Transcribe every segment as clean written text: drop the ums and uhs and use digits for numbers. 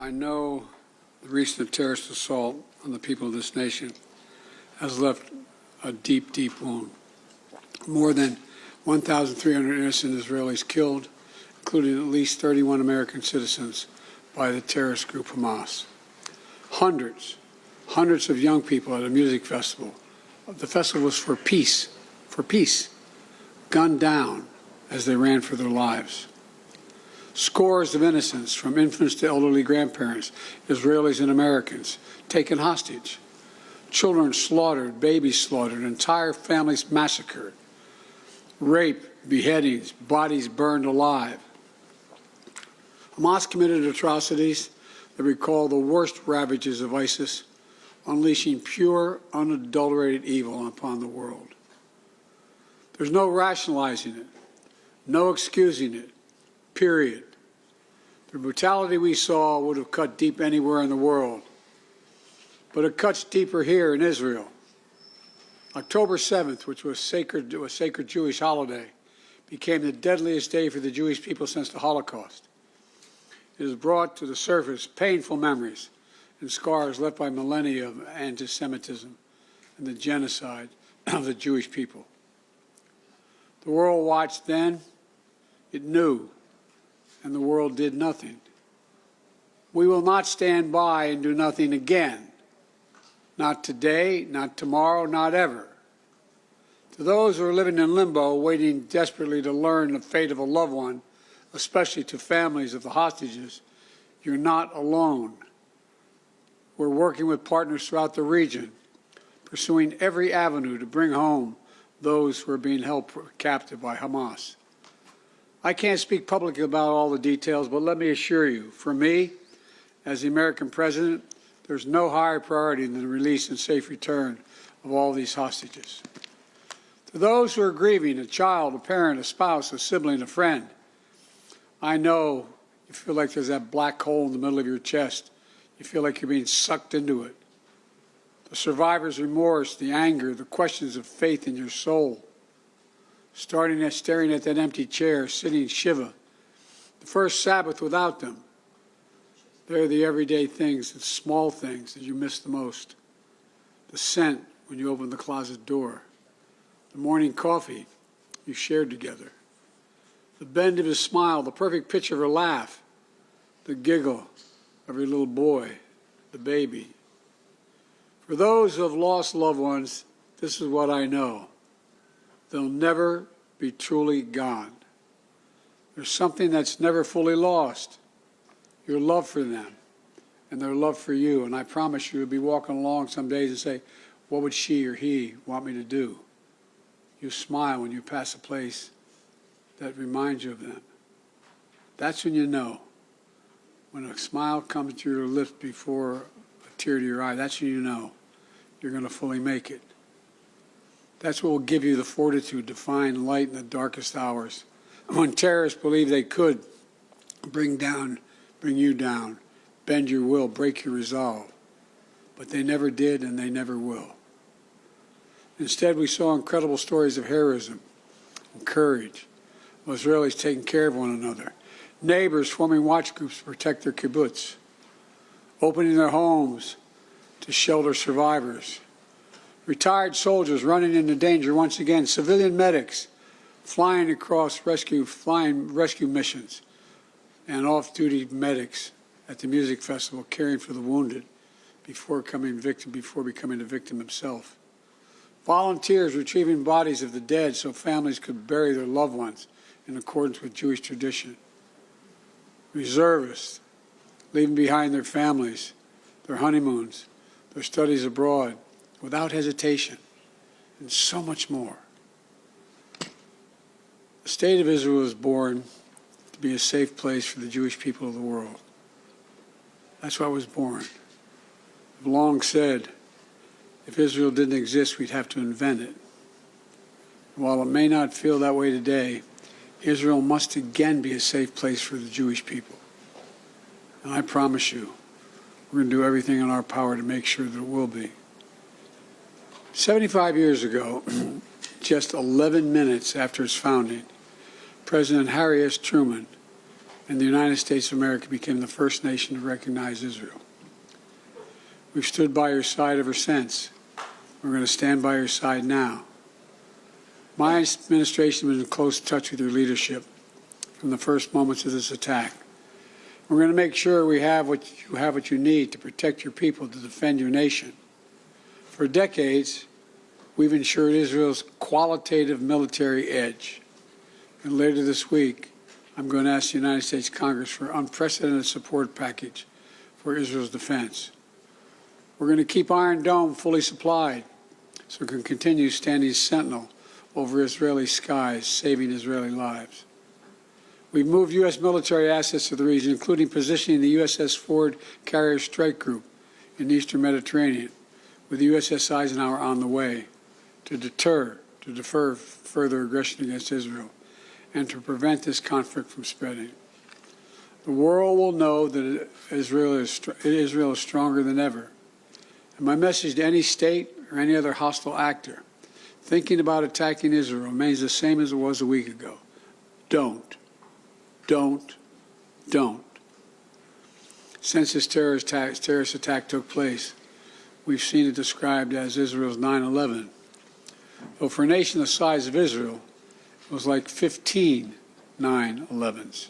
I know the recent terrorist assault on the people of this nation has left a deep, deep wound. More than 1,300 innocent Israelis killed, including at least 31 American citizens by the terrorist group Hamas. Hundreds of young people at a music festival. The festival was for peace, gunned down as they ran for their lives. Scores of innocents, from infants to elderly grandparents, Israelis and Americans, taken hostage. Children slaughtered, babies slaughtered, entire families massacred. Rape, beheadings, bodies burned alive. Hamas committed atrocities that recall the worst ravages of ISIS, unleashing pure, unadulterated evil upon the world. There's no rationalizing it, no excusing it, period. The brutality we saw would have cut deep anywhere in the world, but it cuts deeper here in Israel. October 7th, which was a sacred Jewish holiday, became the deadliest day for the Jewish people since the Holocaust. It has brought to the surface painful memories and scars left by millennia of anti-Semitism and the genocide of the Jewish people. The world watched then, it knew, and the world did nothing. We will not stand by and do nothing again. Not today, not tomorrow, not ever. To those who are living in limbo, waiting desperately to learn the fate of a loved one, especially to families of the hostages, you're not alone. We're working with partners throughout the region, pursuing every avenue to bring home those who are being held captive by Hamas. I can't speak publicly about all the details, but let me assure you, for me, as the American president, there's no higher priority than the release and safe return of all these hostages. To those who are grieving, a child, a parent, a spouse, a sibling, a friend, I know you feel like there's that black hole in the middle of your chest. You feel like you're being sucked into it. The survivor's remorse, the anger, the questions of faith in your soul. Staring at that empty chair, sitting Shiva. The first Sabbath without them. They're the everyday things, the small things that you miss the most. The scent when you open the closet door. The morning coffee you shared together. The bend of his smile, the perfect pitch of her laugh. The giggle of your little boy, the baby. For those who have lost loved ones, this is what I know. They'll never be truly gone. There's something that's never fully lost. Your love for them and their love for you. And I promise you, you'll be walking along some days and say, what would she or he want me to do? You smile when you pass a place that reminds you of them. That's when you know. When a smile comes to your lips before a tear to your eye, that's when you know you're going to fully make it. That's what will give you the fortitude to find light in the darkest hours. When terrorists believe they could bring you down, bend your will, break your resolve. But they never did and they never will. Instead, we saw incredible stories of heroism and courage, of Israelis taking care of one another, neighbors forming watch groups to protect their kibbutz, opening their homes to shelter survivors, retired soldiers running into danger once again, civilian medics flying across rescue missions, and off-duty medics at the music festival caring for the wounded before becoming a victim himself. Volunteers retrieving bodies of the dead so families could bury their loved ones in accordance with Jewish tradition. Reservists leaving behind their families, their honeymoons, their studies abroad, without hesitation, and so much more. The State of Israel was born to be a safe place for the Jewish people of the world. That's why it was born. I've long said, if Israel didn't exist, we'd have to invent it. While it may not feel that way today, Israel must again be a safe place for the Jewish people. And I promise you, we're going to do everything in our power to make sure that it will be. 75 years ago, just 11 minutes after its founding, President Harry S. Truman and the United States of America became the first nation to recognize Israel. We've stood by your side ever since. We're going to stand by your side now. My administration was in close touch with your leadership from the first moments of this attack. We're going to make sure you have what you need to protect your people, to defend your nation. For decades, we've ensured Israel's qualitative military edge. And later this week, I'm going to ask the United States Congress for an unprecedented support package for Israel's defense. We're going to keep Iron Dome fully supplied so it can continue standing sentinel over Israeli skies, saving Israeli lives. We've moved U.S. military assets to the region, including positioning the USS Ford Carrier Strike Group in the Eastern Mediterranean, with the USS Eisenhower on the way to defer further aggression against Israel and to prevent this conflict from spreading. The world will know that Israel is stronger than ever. And my message to any state or any other hostile actor thinking about attacking Israel remains the same as it was a week ago. Don't. Since this terrorist attack took place, we've seen it described as Israel's 9/11. Though for a nation the size of Israel, it was like 15 9/11s.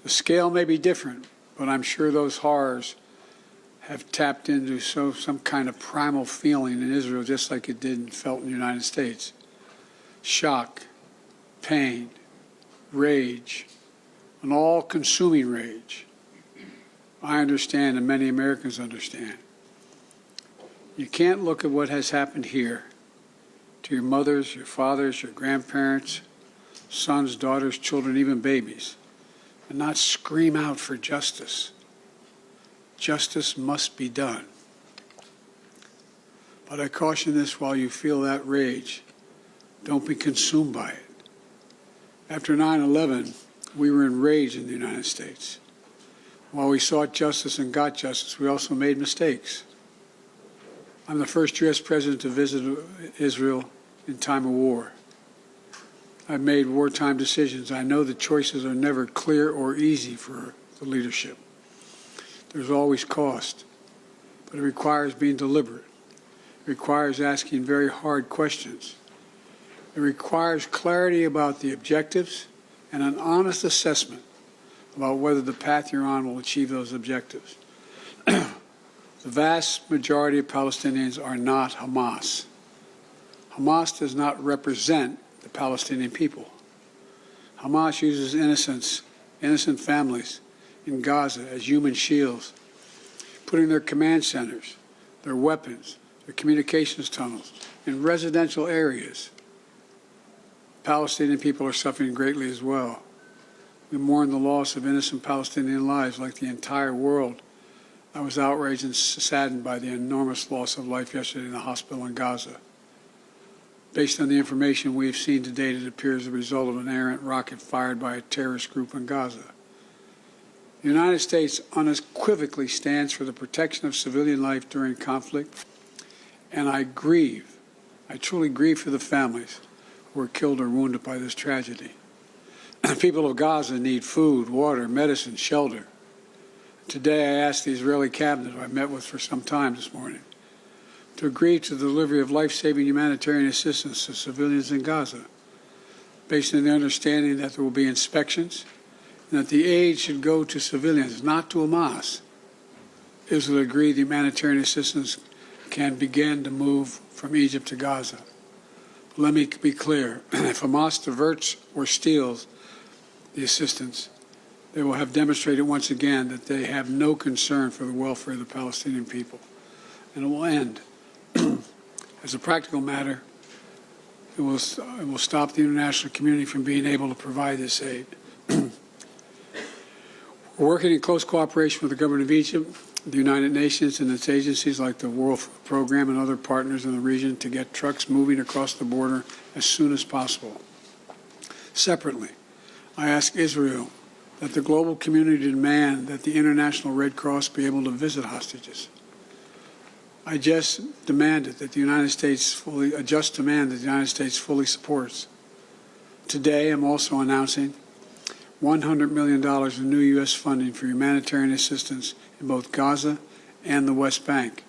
The scale may be different, but I'm sure those horrors have tapped into some kind of primal feeling in Israel, just like it did and felt in the United States. Shock, pain, rage, an all-consuming rage. I understand, and many Americans understand. You can't look at what has happened here to your mothers, your fathers, your grandparents, sons, daughters, children, even babies, and not scream out for justice. Justice must be done. But I caution this: while you feel that rage, don't be consumed by it. After 9/11, we were enraged in the United States. While we sought justice and got justice, we also made mistakes. I'm the first U.S. president to visit Israel in time of war. I've made wartime decisions. I know the choices are never clear or easy for the leadership. There's always cost, but it requires being deliberate. It requires asking very hard questions. It requires clarity about the objectives and an honest assessment about whether the path you're on will achieve those objectives. The vast majority of Palestinians are not Hamas. Hamas does not represent the Palestinian people. Hamas uses innocent families in Gaza as human shields, putting their command centers, their weapons, their communications tunnels in residential areas. Palestinian people are suffering greatly as well. We mourn the loss of innocent Palestinian lives like the entire world. I was outraged and saddened by the enormous loss of life yesterday in the hospital in Gaza. Based on the information we have seen to date, it appears the result of an errant rocket fired by a terrorist group in Gaza. The United States unequivocally stands for the protection of civilian life during conflict, and I truly grieve for the families who were killed or wounded by this tragedy. The people of Gaza need food, water, medicine, shelter. Today I asked the Israeli cabinet, who I met with for some time this morning, to agree to the delivery of life-saving humanitarian assistance to civilians in Gaza, based on the understanding that there will be inspections and that the aid should go to civilians, not to Hamas. Israel agreed the humanitarian assistance can begin to move from Egypt to Gaza. But let me be clear: if Hamas diverts or steals the assistance, they will have demonstrated once again that they have no concern for the welfare of the Palestinian people. And it will end. As a practical matter, it will stop the international community from being able to provide this aid. We're working in close cooperation with the government of Egypt, the United Nations and its agencies like the World Food Program and other partners in the region to get trucks moving across the border as soon as possible. Separately, I ask Israel that the global community demand that the International Red Cross be able to visit hostages. I just demanded that the United States fully supports. Today, I'm also announcing $100 million in new U.S. funding for humanitarian assistance in both Gaza and the West Bank.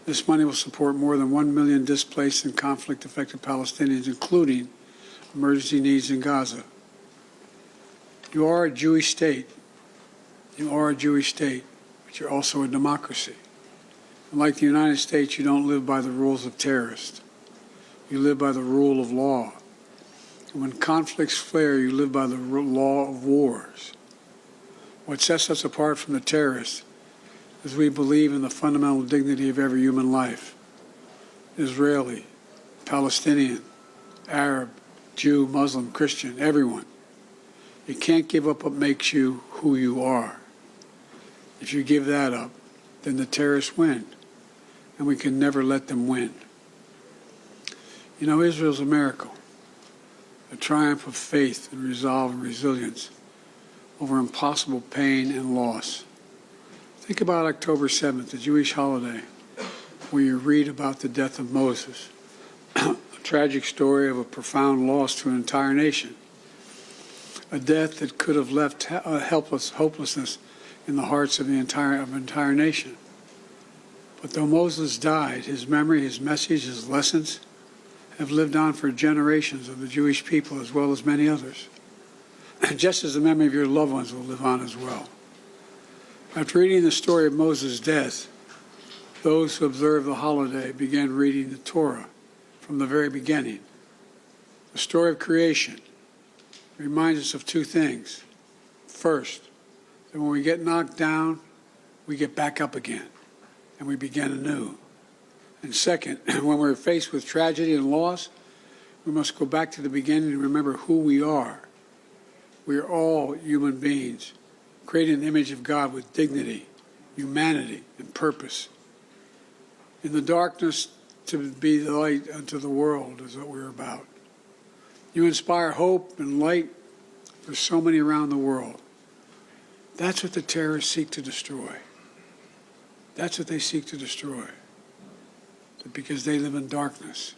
This money will support more than 1 million displaced and conflict-affected Palestinians, including emergency needs in Gaza. You are a Jewish state. You are a Jewish state, but you're also a democracy. And like the United States, you don't live by the rules of terrorists. You live by the rule of law. And when conflicts flare, you live by the law of wars. What sets us apart from the terrorists is we believe in the fundamental dignity of every human life. Israeli, Palestinian, Arab, Jew, Muslim, Christian, everyone. You can't give up what makes you who you are. If you give that up, then the terrorists win, and we can never let them win. You know, Israel's a miracle, a triumph of faith and resolve and resilience over impossible pain and loss. Think about October 7th, the Jewish holiday, where you read about the death of Moses, a tragic story of a profound loss to an entire nation, a death that could have left hopelessness in the hearts of the entire nation. But though Moses died, his memory, his message, his lessons have lived on for generations of the Jewish people as well as many others, just as the memory of your loved ones will live on as well. After reading the story of Moses' death, those who observed the holiday began reading the Torah from the very beginning. The story of creation reminds us of two things. First, that when we get knocked down, we get back up again, and we begin anew. And second, when we're faced with tragedy and loss, we must go back to the beginning and remember who we are. We are all human beings, created in the image of God with dignity, humanity, and purpose. In the darkness, to be the light unto the world is what we're about. You inspire hope and light for so many around the world. That's what the terrorists seek to destroy. That's what they seek to destroy. Because they live in darkness,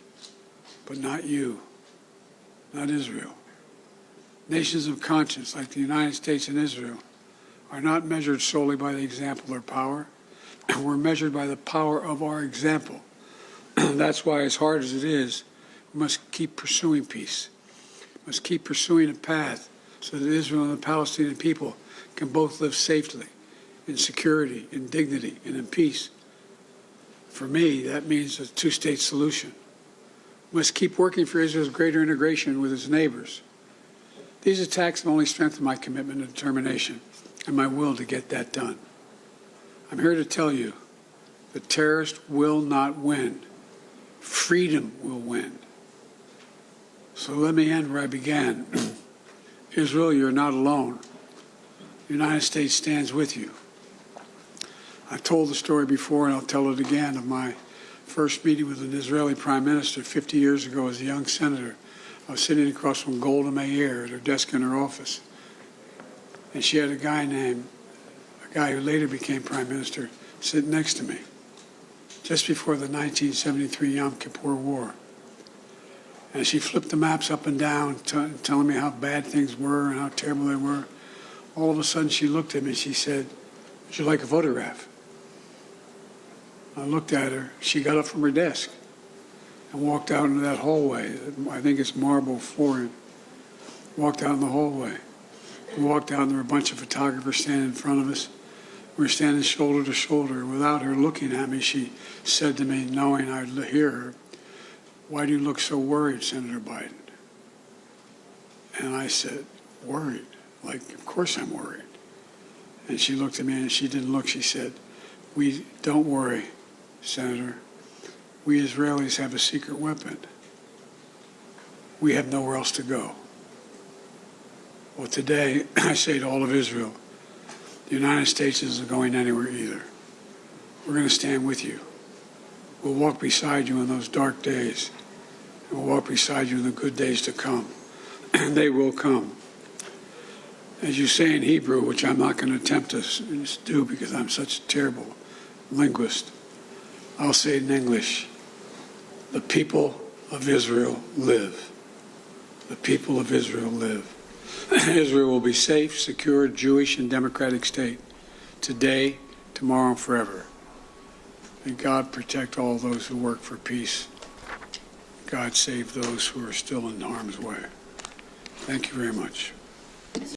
but not you, not Israel. Nations of conscience like the United States and Israel are not measured solely by the example or power. We're measured by the power of our example. That's why, as hard as it is, we must keep pursuing peace. We must keep pursuing a path so that Israel and the Palestinian people can both live safely, in security, in dignity, and in peace. For me, that means a two-state solution. We must keep working for Israel's greater integration with its neighbors. These attacks have only strengthened my commitment and determination and my will to get that done. I'm here to tell you the terrorists will not win. Freedom will win. So let me end where I began. Israel, you're not alone. The United States stands with you. I've told the story before, and I'll tell it again, of my first meeting with an Israeli prime minister 50 years ago as a young senator. I was sitting across from Golda Meir at her desk in her office. And she had a guy who later became prime minister, sit next to me, just before the 1973 Yom Kippur War. And she flipped the maps up and down, telling me how bad things were and how terrible they were. All of a sudden, she looked at me and she said, "Would you like a photograph?" I looked at her. She got up from her desk and walked out into that hallway. I think it's marble flooring. Walked out in the hallway. We walked out and there were a bunch of photographers standing in front of us. We were standing shoulder to shoulder. Without her looking at me, she said to me, knowing I'd hear her, "Why do you look so worried, Senator Biden?" And I said, "Worried? Like, of course I'm worried." And she looked at me and she didn't look. She said, "We don't worry, Senator. We Israelis have a secret weapon. We have nowhere else to go." Well, today, I say to all of Israel, the United States isn't going anywhere either. We're going to stand with you. We'll walk beside you in those dark days, and we'll walk beside you in the good days to come. And they will come. As you say in Hebrew, which I'm not going to attempt to do because I'm such a terrible linguist, I'll say it in English. The people of Israel live. The people of Israel live. Israel will be safe, secure, Jewish, and democratic state today, tomorrow, and forever. May God protect all those who work for peace. God save those who are still in harm's way. Thank you very much.